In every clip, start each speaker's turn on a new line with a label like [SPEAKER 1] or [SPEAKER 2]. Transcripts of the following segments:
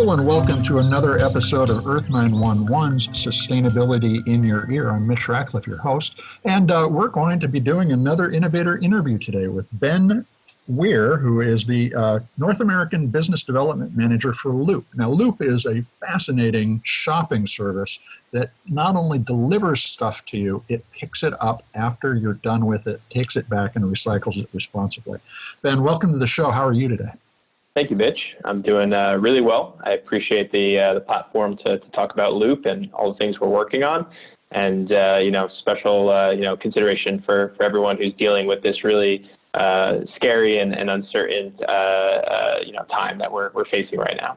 [SPEAKER 1] Hello and welcome to another episode of Earth911's Sustainability in Your Ear. I'm Mitch Ratcliffe, your host, and we're going to be doing another innovator interview today with Ben Weir, who is the North American Business Development Manager for Loop. Now, Loop is a fascinating shopping service that not only delivers stuff to you, it picks it up after you're done with it, takes it back, and recycles it responsibly. Ben, welcome to the show. How are you today?
[SPEAKER 2] Thank you, Mitch. I'm doing really well. I appreciate the platform to talk about Loop and all the things we're working on, and special consideration for everyone who's dealing with this really scary and uncertain time that we're facing right now.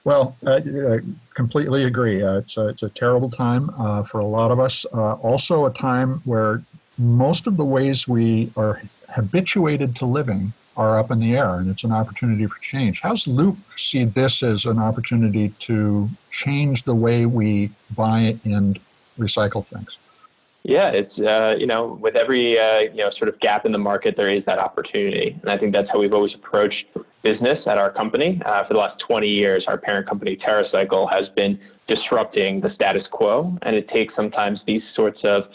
[SPEAKER 1] Well, I completely agree. It's a terrible time for a lot of us. Also, a time where most of the ways we are habituated to living are up in the air, and it's an opportunity for change. How's Loop see this as an opportunity to change the way we buy and recycle things?
[SPEAKER 2] Yeah, it's with every sort of gap in the market, there is that opportunity, and I think that's how we've always approached business at our company. For the last 20 years, our parent company Terracycle has been disrupting the status quo, and it takes sometimes these sorts of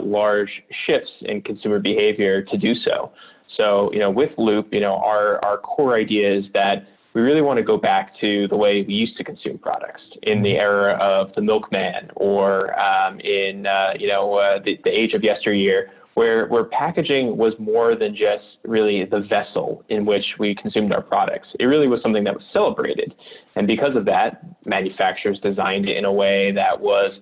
[SPEAKER 2] large shifts in consumer behavior to do so. So, with Loop, our core idea is that we really want to go back to the way we used to consume products in the era of the milkman or in the age of yesteryear, where packaging was more than just really the vessel in which we consumed our products. It really was something that was celebrated. And because of that, manufacturers designed it in a way that was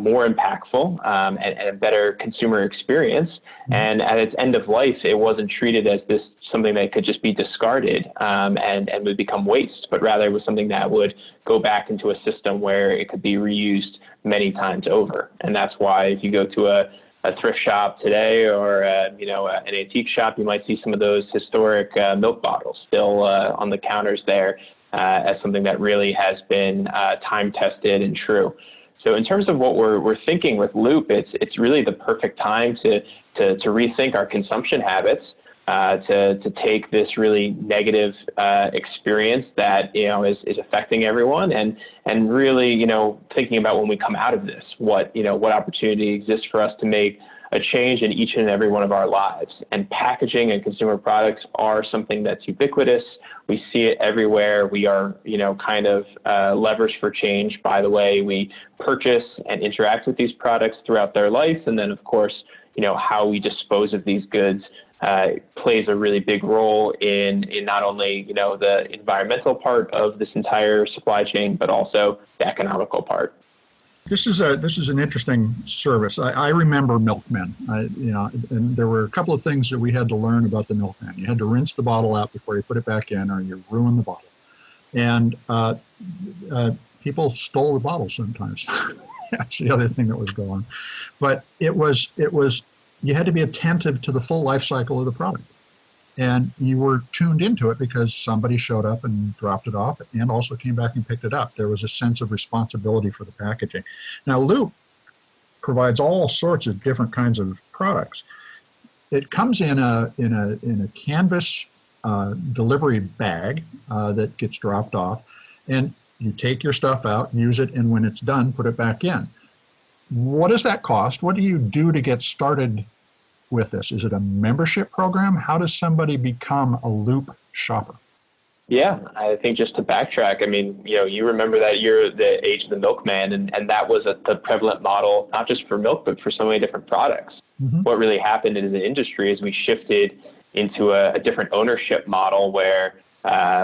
[SPEAKER 2] more impactful and a better consumer experience. And at its end of life, it wasn't treated as this something that could just be discarded and would become waste, but rather it was something that would go back into a system where it could be reused many times over. And that's why if you go to a thrift shop today or an antique shop, you might see some of those historic milk bottles still on the counters there as something that really has been time tested and true. So in terms of what we're thinking with Loop, it's really the perfect time to rethink our consumption habits, to take this really negative experience that is affecting everyone, and really thinking about when we come out of this, what opportunity exists for us to make a change in each and every one of our lives. And packaging and consumer products are something that's ubiquitous. We see it everywhere. We are, kind of levers for change by the way we purchase and interact with these products throughout their life. And then, of course, how we dispose of these goods plays a really big role in not only, the environmental part of this entire supply chain, but also the economical part.
[SPEAKER 1] This is an interesting service. I remember milkmen, and there were a couple of things that we had to learn about the milkman. You had to rinse the bottle out before you put it back in, or you ruin the bottle. And people stole the bottle sometimes. That's the other thing that was going on. But it was you had to be attentive to the full life cycle of the product. And you were tuned into it because somebody showed up and dropped it off and also came back and picked it up. There was a sense of responsibility for the packaging. Now, Loop provides all sorts of different kinds of products. It comes in a canvas delivery bag that gets dropped off, and you take your stuff out, use it, and when it's done, put it back in. What does that cost? What do you do to get started with this? Is it a membership program? How does somebody become a Loop shopper?
[SPEAKER 2] Yeah, I think just to backtrack, you remember that you're the age of the milkman, and that was the prevalent model, not just for milk, but for so many different products. Mm-hmm. What really happened in the industry is we shifted into a different ownership model where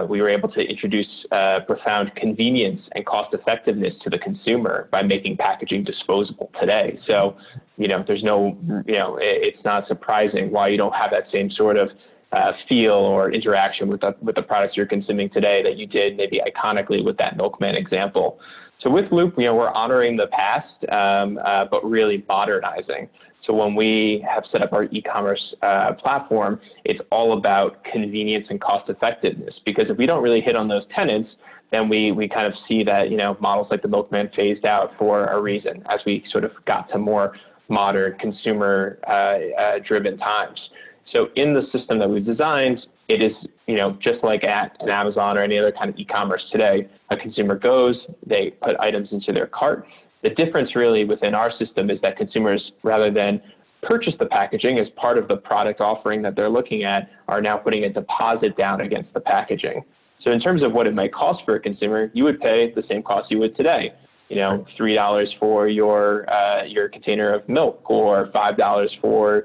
[SPEAKER 2] we were able to introduce profound convenience and cost effectiveness to the consumer by making packaging disposable today. So, there's no, it's not surprising why you don't have that same sort of feel or interaction with the products you're consuming today that you did maybe iconically with that milkman example. So with Loop, we're honoring the past, but really modernizing. So when we have set up our e-commerce platform, it's all about convenience and cost effectiveness, because if we don't really hit on those tenets, then we kind of see that, models like the milkman phased out for a reason as we sort of got to more modern consumer driven times. So in the system that we've designed, it is, just like at an Amazon or any other kind of e-commerce today, a consumer goes, they put items into their cart. The difference really within our system is that consumers, rather than purchase the packaging as part of the product offering that they're looking at, are now putting a deposit down against the packaging. So in terms of what it might cost for a consumer, you would pay the same cost you would today. $3 for your container of milk, or $5 for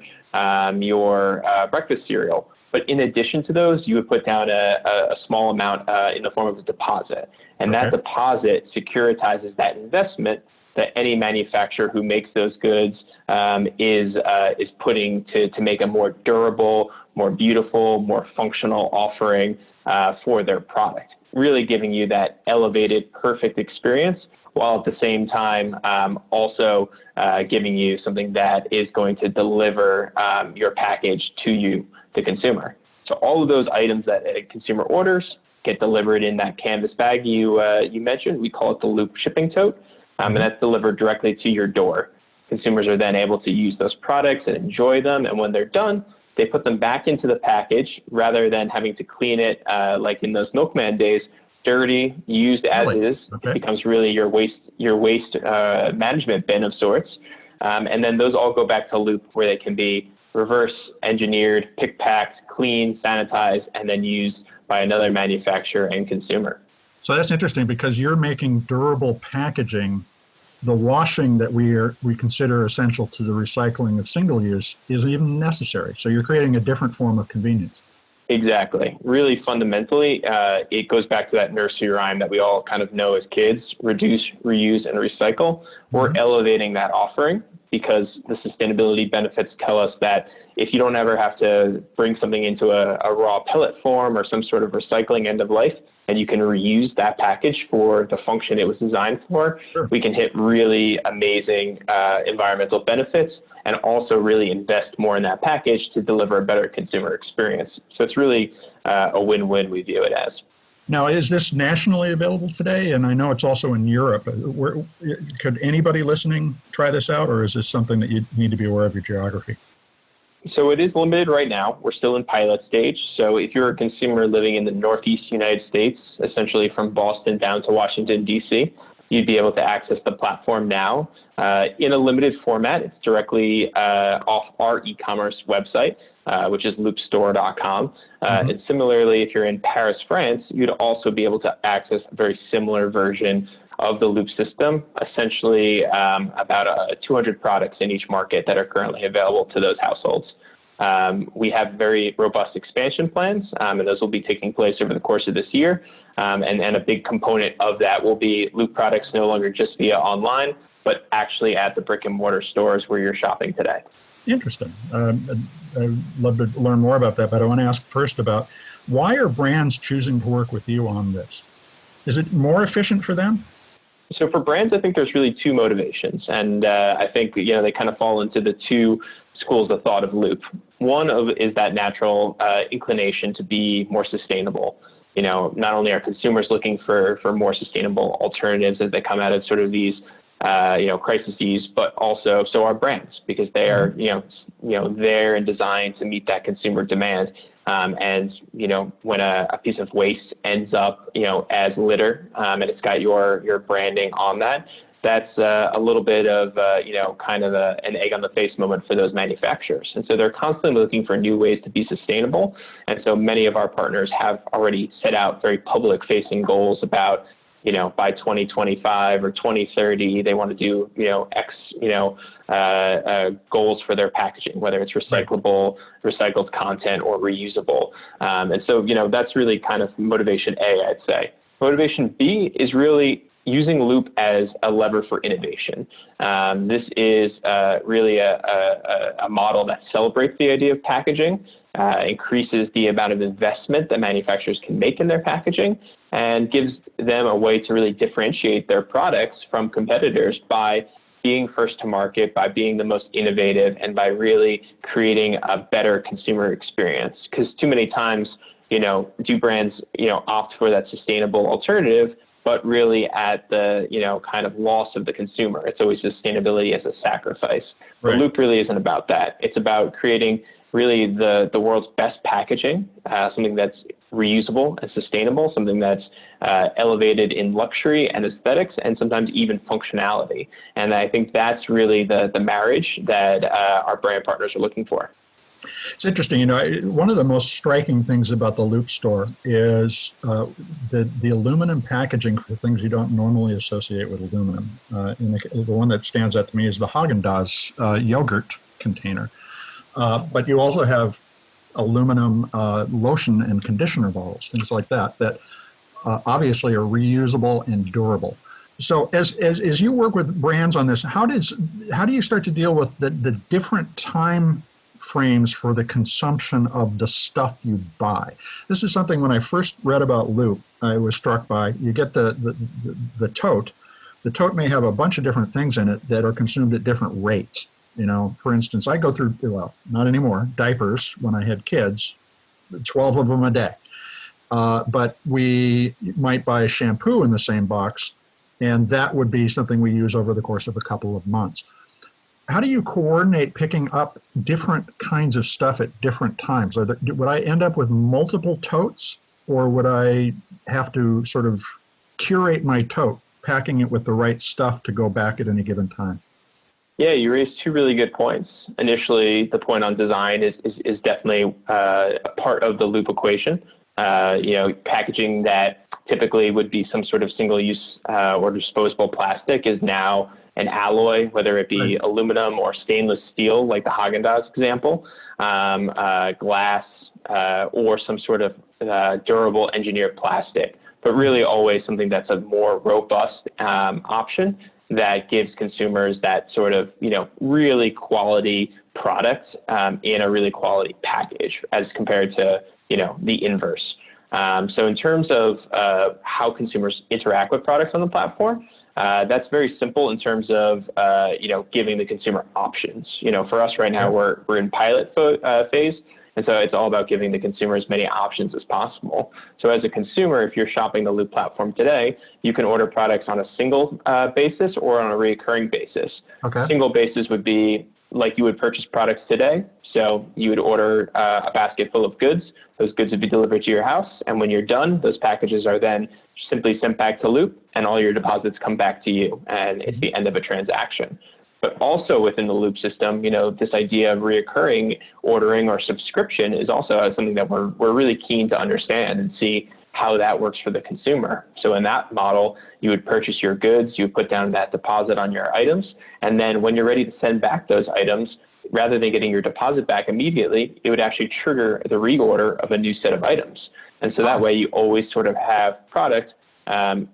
[SPEAKER 2] your breakfast cereal. But in addition to those, you would put down a small amount in the form of a deposit. And that deposit securitizes that investment that any manufacturer who makes those goods is putting to make a more durable, more beautiful, more functional offering for their product, really giving you that elevated, perfect experience, while at the same time also giving you something that is going to deliver your package to you, the consumer. So all of those items that a consumer orders get delivered in that canvas bag you mentioned. We call it the Loop shipping tote, and that's delivered directly to your door. Consumers are then able to use those products and enjoy them, and when they're done, they put them back into the package rather than having to clean it like in those milkman days. Dirty, used as is, it becomes really your waste management bin of sorts. And then those all go back to Loop, where they can be reverse engineered, pick packed, clean, sanitized, and then used by another manufacturer and consumer.
[SPEAKER 1] So that's interesting, because you're making durable packaging. The washing that we consider essential to the recycling of single use isn't even necessary. So you're creating a different form of convenience.
[SPEAKER 2] Exactly. Really fundamentally, it goes back to that nursery rhyme that we all kind of know as kids: reduce, reuse, and recycle. We're elevating that offering because the sustainability benefits tell us that if you don't ever have to bring something into a raw pellet form or some sort of recycling end of life, and you can reuse that package for the function it was designed for, we can hit really amazing environmental benefits and also really invest more in that package to deliver a better consumer experience. So it's really a win-win, we view it as.
[SPEAKER 1] Now, is this nationally available today? And I know it's also in Europe. Could anybody listening try this out, or is this something that you need to be aware of your geography?
[SPEAKER 2] So it is limited right now. We're still in pilot stage. So if you're a consumer living in the Northeast United States, essentially from Boston down to Washington, D.C., you'd be able to access the platform now in a limited format. It's directly off our e-commerce website, which is loopstore.com. And similarly, if you're in Paris, France, you'd also be able to access a very similar version of the Loop system, essentially about 200 products in each market that are currently available to those households. We have very robust expansion plans, and those will be taking place over the course of this year. And a big component of that will be Loop products no longer just via online, but actually at the brick and mortar stores where you're shopping today.
[SPEAKER 1] Interesting. I'd love to learn more about that, but I want to ask first about why are brands choosing to work with you on this? Is it more efficient for them?
[SPEAKER 2] So for brands, I think there's really two motivations, and I think they kind of fall into the two schools of thought of Loop. One is that natural inclination to be more sustainable. Not only are consumers looking for more sustainable alternatives as they come out of sort of these crises, but also so are brands, because they are there and designed to meet that consumer demand. And when a piece of waste ends up as litter, and it's got your branding on that, that's a little bit of kind of an egg on the face moment for those manufacturers. And so they're constantly looking for new ways to be sustainable. And so many of our partners have already set out very public facing goals about by 2025 or 2030, they want to do, X, goals for their packaging, whether it's recyclable, recycled content, or reusable. And so, that's really kind of motivation A, I'd say. Motivation B is really using Loop as a lever for innovation. This is really a model that celebrates the idea of packaging, increases the amount of investment that manufacturers can make in their packaging, and gives them a way to really differentiate their products from competitors by being first to market, by being the most innovative, and by really creating a better consumer experience. Because too many times, do brands, opt for that sustainable alternative, but really at the, kind of loss of the consumer. It's always sustainability as a sacrifice. Right. Loop really isn't about that. It's about creating really the world's best packaging, something that's reusable and sustainable, something that's elevated in luxury and aesthetics, and sometimes even functionality. And I think that's really the marriage that our brand partners are looking for.
[SPEAKER 1] It's interesting. One of the most striking things about the Loop store is the aluminum packaging for things you don't normally associate with aluminum. And the one that stands out to me is the Häagen-Dazs yogurt container. But you also have aluminum lotion and conditioner bottles, things like that obviously are reusable and durable. So as you work with brands on this, how do you start to deal with the different time frames for the consumption of the stuff you buy? This is something when I first read about Loop, I was struck by. You get the tote. The tote may have a bunch of different things in it that are consumed at different rates. For instance, I go through, well, not anymore, diapers when I had kids, 12 of them a day. But we might buy a shampoo in the same box, and that would be something we use over the course of a couple of months. How do you coordinate picking up different kinds of stuff at different times? Would I end up with multiple totes, or would I have to sort of curate my tote, packing it with the right stuff to go back at any given time?
[SPEAKER 2] Yeah, you raised two really good points. Initially, the point on design is definitely a part of the Loop equation. Packaging that typically would be some sort of single-use or disposable plastic is now an alloy, whether it be aluminum or stainless steel, like the Häagen-Dazs example, glass, or some sort of durable engineered plastic, but really always something that's a more robust option that gives consumers that sort of, really quality product in a really quality package as compared to, the inverse. So in terms of how consumers interact with products on the platform, that's very simple in terms of, giving the consumer options. For us right now, we're in pilot phase. And so it's all about giving the consumer as many options as possible. So as a consumer, if you're shopping the Loop platform today, you can order products on a single basis or on a recurring basis. Okay. Single basis would be like you would purchase products today. So you would order a basket full of goods. Those goods would be delivered to your house. And when you're done, those packages are then simply sent back to Loop, and all your deposits come back to you. And it's the end of a transaction. But also within the Loop system, this idea of reoccurring ordering or subscription is also something that we're really keen to understand and see how that works for the consumer. So in that model, you would purchase your goods, you would put down that deposit on your items, and then when you're ready to send back those items, rather than getting your deposit back immediately, it would actually trigger the reorder of a new set of items. And so that way you always sort of have product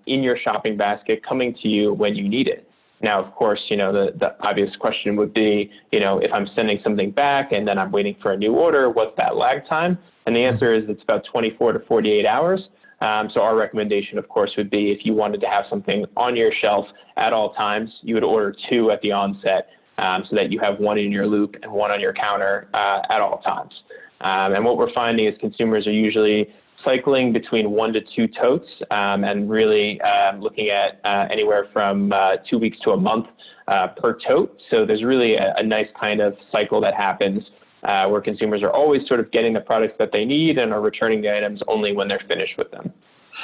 [SPEAKER 2] in your shopping basket coming to you when you need it. Now, of course, the obvious question would be, if I'm sending something back and then I'm waiting for a new order, what's that lag time? And the answer is it's about 24 to 48 hours. So our recommendation, of course, would be if you wanted to have something on your shelf at all times, you would order 2 at the onset so that you have 1 in your Loop and 1 on your counter at all times. And what we're finding is consumers are usually cycling between 1 to 2 totes and really looking at anywhere from 2 weeks to a month per tote. So there's really a nice kind of cycle that happens where consumers are always sort of getting the products that they need and are returning the items only when they're finished with them.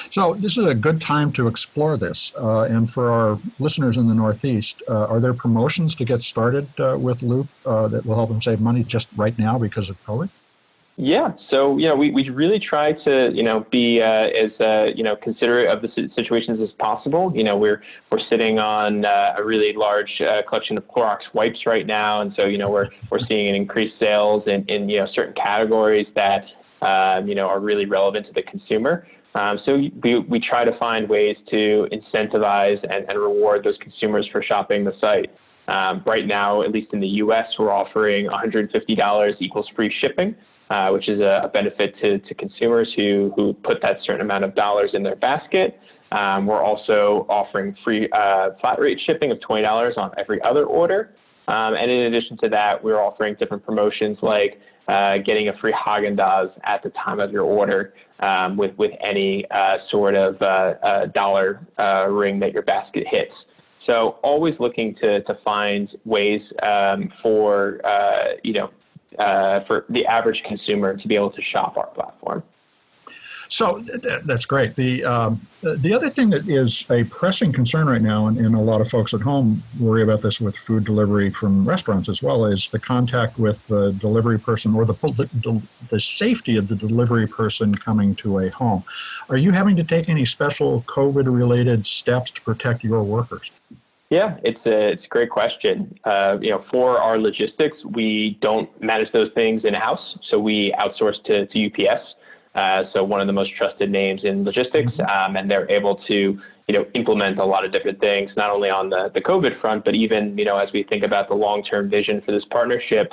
[SPEAKER 1] So this is a good time to explore this. And for our listeners in the Northeast, are there promotions to get started with Loop that will help them save money just right now because of COVID?
[SPEAKER 2] Yeah. So, we really try to, be as, considerate of the situations as possible. We're sitting on a really large collection of Clorox wipes right now. And so, we're seeing an increased sales in certain categories that, are really relevant to the consumer. So we try to find ways to incentivize and reward those consumers for shopping the site. Right now, at least in the U.S., we're offering $150 equals free shipping. Which is a benefit to consumers who put that certain amount of dollars in their basket. We're also offering free flat rate shipping of $20 on every other order. And in addition to that, we're offering different promotions like getting a free Häagen-Dazs at the time of your order with any sort of dollar ring that your basket hits. So always looking to find ways for, for the average consumer to be able to shop our platform.
[SPEAKER 1] So that's great. The other thing that is a pressing concern right now, and a lot of folks at home worry about this with food delivery from restaurants as well, is the contact with the delivery person or the safety of the delivery person coming to a home. Are you having to take any special COVID-related steps to protect your workers?
[SPEAKER 2] Yeah, it's a great question. For our logistics, we don't manage those things in-house, so we outsource to UPS. So one of the most trusted names in logistics, and they're able to, implement a lot of different things, not only on the COVID front, but even, as we think about the long-term vision for this partnership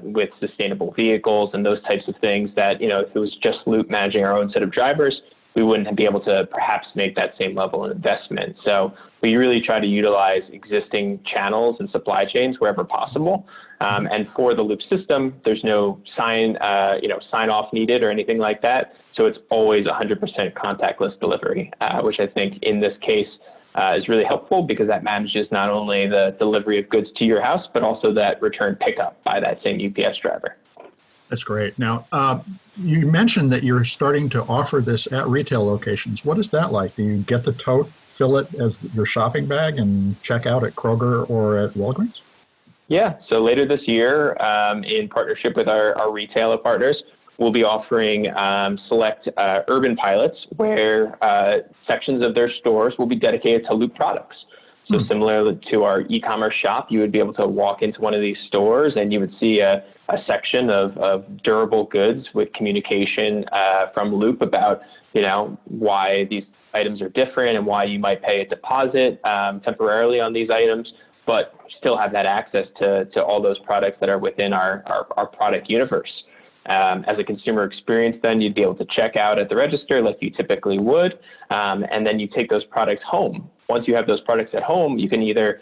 [SPEAKER 2] with sustainable vehicles and those types of things that, if it was just Loop managing our own set of drivers, we wouldn't be able to perhaps make that same level of investment. So we really try to utilize existing channels and supply chains wherever possible. And for the Loop system, there's no sign off needed or anything like that. So it's always 100% contactless delivery, which I think in this case is really helpful because that manages not only the delivery of goods to your house, but also that return pickup by that same UPS driver.
[SPEAKER 1] That's great. Now, you mentioned that you're starting to offer this at retail locations. What is that like? Do you get the tote, fill it as your shopping bag, and check out at Kroger or at Walgreens?
[SPEAKER 2] Yeah. So later this year, in partnership with our retailer partners, we'll be offering select urban pilots where sections of their stores will be dedicated to Loop products. So similar to our e-commerce shop, you would be able to walk into one of these stores and you would see a section of durable goods with communication from Loop about, why these items are different and why you might pay a deposit temporarily on these items, but still have that access to all those products that are within our product universe. As a consumer experience, then you'd be able to check out at the register like you typically would, and then you take those products home. Once you have those products at home, you can either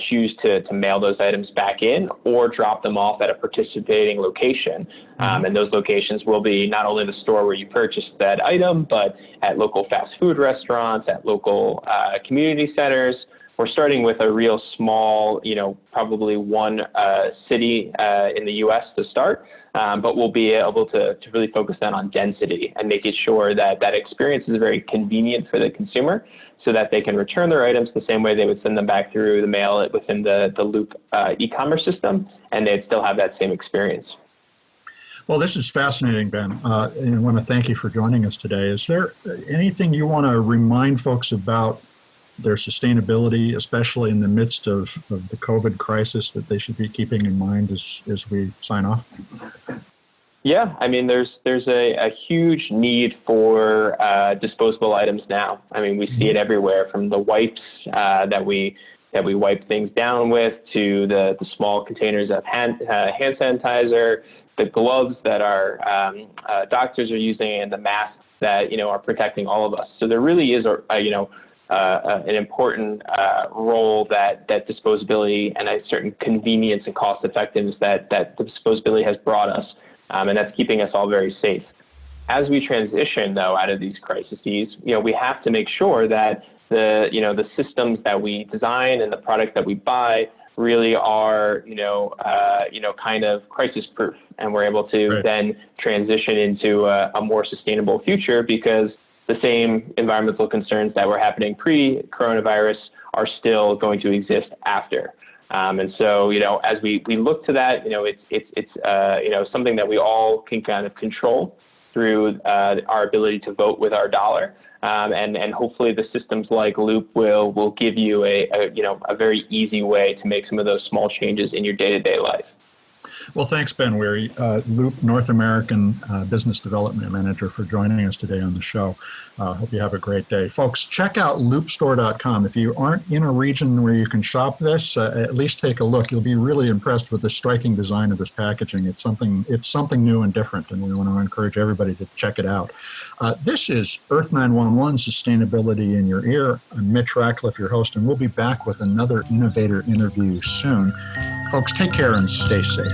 [SPEAKER 2] choose to mail those items back in or drop them off at a participating location. And those locations will be not only the store where you purchased that item, but at local fast food restaurants, at local community centers. We're starting with a real small, probably one city in the U.S. to start, but we'll be able to really focus then on density and making sure that experience is very convenient for the consumer so that they can return their items the same way they would send them back through the mail within the Loop e-commerce system, and they'd still have that same experience.
[SPEAKER 1] Well, this is fascinating, Ben. And I want to thank you for joining us today. Is there anything you want to remind folks about their sustainability, especially in the midst of the COVID crisis, that they should be keeping in mind as we sign off?
[SPEAKER 2] Yeah, I mean, there's a huge need for disposable items now. I mean, we see it everywhere, from the wipes that we wipe things down with to the small containers of hand sanitizer, the gloves that our doctors are using, and the masks that are protecting all of us. So there really is an important role that disposability and a certain convenience and cost effectiveness that disposability has brought us. And that's keeping us all very safe. As we transition, though, out of these crises, we have to make sure that the systems that we design and the products that we buy really are, kind of crisis-proof, and we're able to then transition into a more sustainable future, because the same environmental concerns that were happening pre-coronavirus are still going to exist after. And so, as we look to that, it's something that we all can kind of control through our ability to vote with our dollar. And hopefully the systems like Loop will give you a very easy way to make some of those small changes in your day-to-day life.
[SPEAKER 1] Well, thanks, Ben Weir, Loop North American Business Development Manager, for joining us today on the show. Hope you have a great day. Folks, check out loopstore.com. If you aren't in a region where you can shop this, at least take a look. You'll be really impressed with the striking design of this packaging. It's something new and different, and we want to encourage everybody to check it out. This is Earth911 Sustainability in Your Ear. I'm Mitch Ratcliffe, your host, and we'll be back with another innovator interview soon. Folks, take care and stay safe.